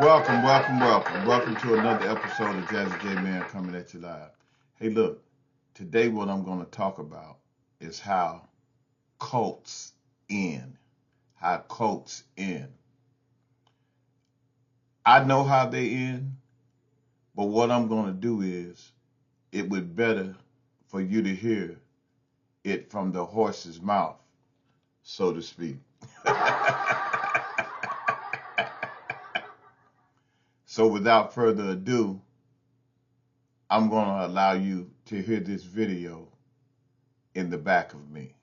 Welcome to another episode of Jazzy J Man coming at you live. Hey, look, today what I'm going to talk about is how cults end. How cults end. I know how they end, but what I'm going to do is it would better for you to hear it from the horse's mouth, so to speak. So without further ado, I'm going to allow you to hear this video in the back of me.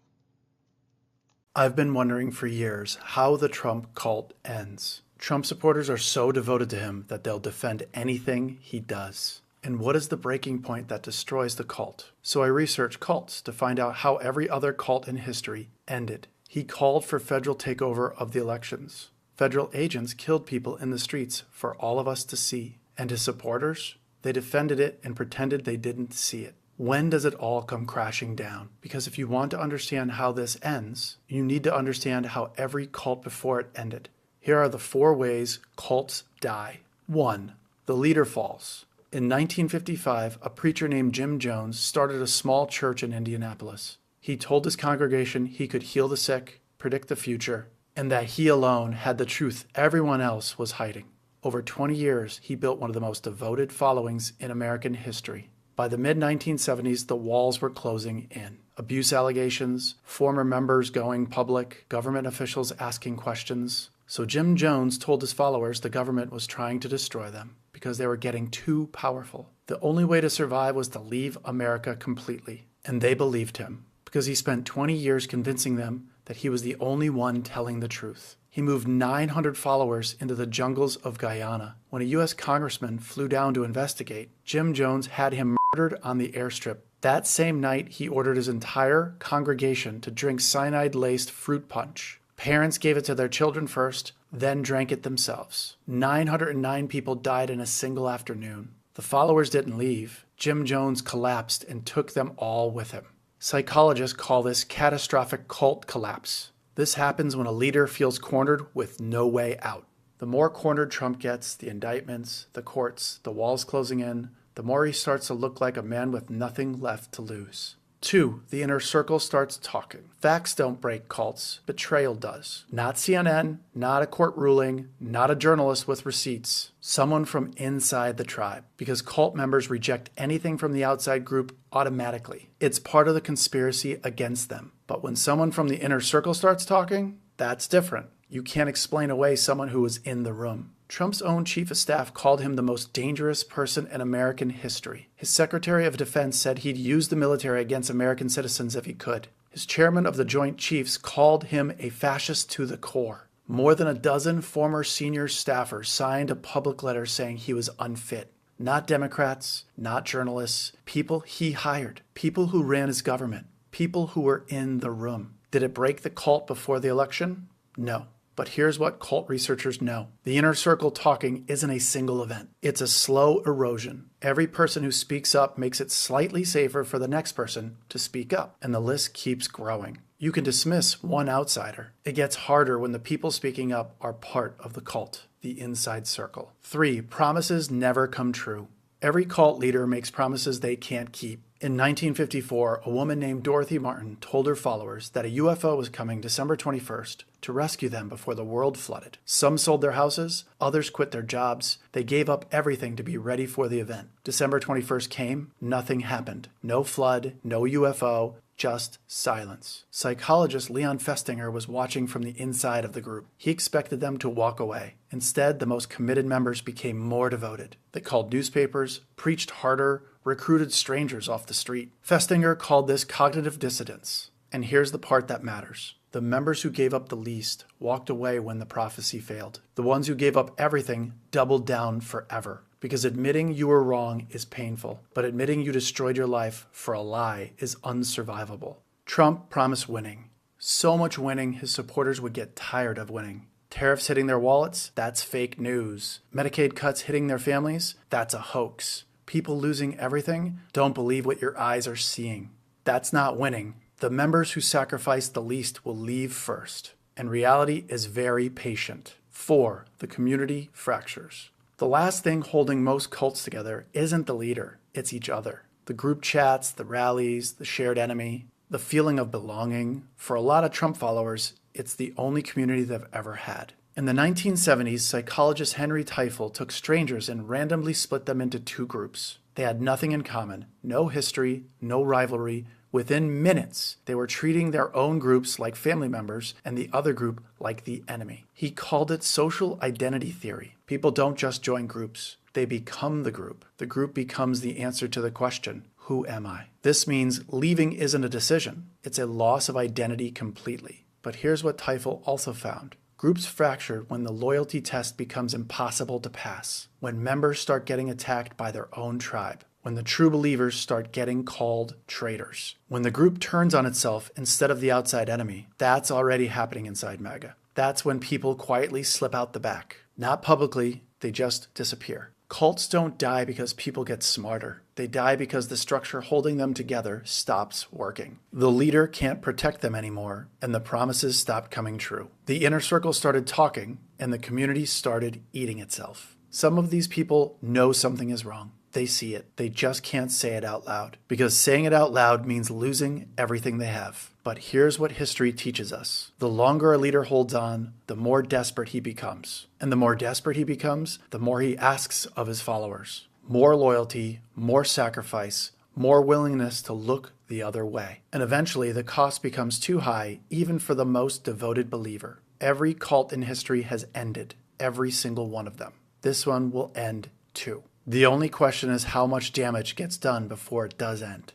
I've been wondering for years how the Trump cult ends. Trump supporters are so devoted to him that they'll defend anything he does. And what is the breaking point that destroys the cult? So I researched cults to find out how every other cult in history ended. He called for federal takeover of the elections. Federal agents killed people in the streets for all of us to see. And his supporters? They defended it and pretended they didn't see it. When does it all come crashing down? Because if you want to understand how this ends, you need to understand how every cult before it ended. Here are the 4 ways cults die. 1. The leader falls. In 1955, a preacher named Jim Jones started a small church in Indianapolis. He told his congregation he could heal the sick, predict the future, and that he alone had the truth everyone else was hiding. Over 20 years, he built one of the most devoted followings in American history. By the mid-1970s, the walls were closing in. Abuse allegations, former members going public, government officials asking questions. So Jim Jones told his followers the government was trying to destroy them because they were getting too powerful. The only way to survive was to leave America completely. And they believed him because he spent 20 years convincing them that he was the only one telling the truth. He moved 900 followers into the jungles of Guyana. When a U.S. congressman flew down to investigate, Jim Jones had him murdered on the airstrip. That same night, he ordered his entire congregation to drink cyanide-laced fruit punch. Parents gave it to their children first, then drank it themselves. 909 people died in a single afternoon. The followers didn't leave. Jim Jones collapsed and took them all with him. Psychologists call this catastrophic cult collapse. This happens when a leader feels cornered with no way out. The more cornered Trump gets, the indictments, the courts, the walls closing in, the more he starts to look like a man with nothing left to lose. 2. The inner circle starts talking. Facts don't break cults. Betrayal does. Not CNN, not a court ruling, not a journalist with receipts. Someone from inside the tribe. Because cult members reject anything from the outside group automatically. It's part of the conspiracy against them. But when someone from the inner circle starts talking, that's different. You can't explain away someone who was in the room. Trump's own chief of staff called him the most dangerous person in American history. His Secretary of Defense said he'd use the military against American citizens if he could. His chairman of the Joint Chiefs called him a fascist to the core. More than a dozen former senior staffers signed a public letter saying he was unfit. Not Democrats, not journalists, people he hired, people who ran his government, people who were in the room. Did it break the cult before the election? No. But here's what cult researchers know. The inner circle talking isn't a single event. It's a slow erosion. Every person who speaks up makes it slightly safer for the next person to speak up, and the list keeps growing. You can dismiss one outsider. It gets harder when the people speaking up are part of the cult, the inside circle. 3. Promises never come true. Every cult leader makes promises they can't keep. In 1954, a woman named Dorothy Martin told her followers that a UFO was coming December 21st to rescue them before the world flooded. Some sold their houses, others quit their jobs. They gave up everything to be ready for the event. December 21st came, nothing happened. No flood, no UFO, just silence. Psychologist Leon Festinger was watching from the inside of the group. He expected them to walk away. Instead, the most committed members became more devoted. They called newspapers, preached harder, recruited strangers off the street. Festinger called this cognitive dissonance. And here's the part that matters. The members who gave up the least walked away when the prophecy failed. The ones who gave up everything doubled down forever. Because admitting you were wrong is painful, but admitting you destroyed your life for a lie is unsurvivable. Trump promised winning. So much winning, his supporters would get tired of winning. Tariffs hitting their wallets? That's fake news. Medicaid cuts hitting their families? That's a hoax. People losing everything? Don't believe what your eyes are seeing. That's not winning. The members who sacrifice the least will leave first. And reality is very patient. 4. The community fractures. The last thing holding most cults together isn't the leader, it's each other. The group chats, the rallies, the shared enemy, the feeling of belonging. For a lot of Trump followers, it's the only community they've ever had. In the 1970s, psychologist Henry Teifel took strangers and randomly split them into two groups. They had nothing in common, no history, no rivalry. Within minutes, they were treating their own groups like family members and the other group like the enemy. He called it social identity theory. People don't just join groups, they become the group. The group becomes the answer to the question, who am I? This means leaving isn't a decision, it's a loss of identity completely. But here's what Teifel also found. Groups fracture when the loyalty test becomes impossible to pass, when members start getting attacked by their own tribe, when the true believers start getting called traitors. When the group turns on itself instead of the outside enemy, that's already happening inside MAGA. That's when people quietly slip out the back. Not publicly, they just disappear. Cults don't die because people get smarter. They die because the structure holding them together stops working. The leader can't protect them anymore, and the promises stop coming true. The inner circle started talking, and the community started eating itself. Some of these people know something is wrong. They see it. They just can't say it out loud, because saying it out loud means losing everything they have. But here's what history teaches us. The longer a leader holds on, the more desperate he becomes. And the more desperate he becomes, the more he asks of his followers. More loyalty, more sacrifice, more willingness to look the other way. And eventually the cost becomes too high, even for the most devoted believer. Every cult in history has ended, every single one of them. This one will end too. The only question is how much damage gets done before it does end.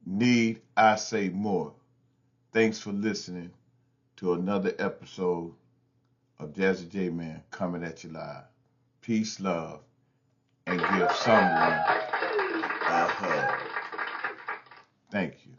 Need I say more? Thanks for listening to another episode of Jazzy J Man coming at you live. Peace, love, and give someone a hug. Thank you.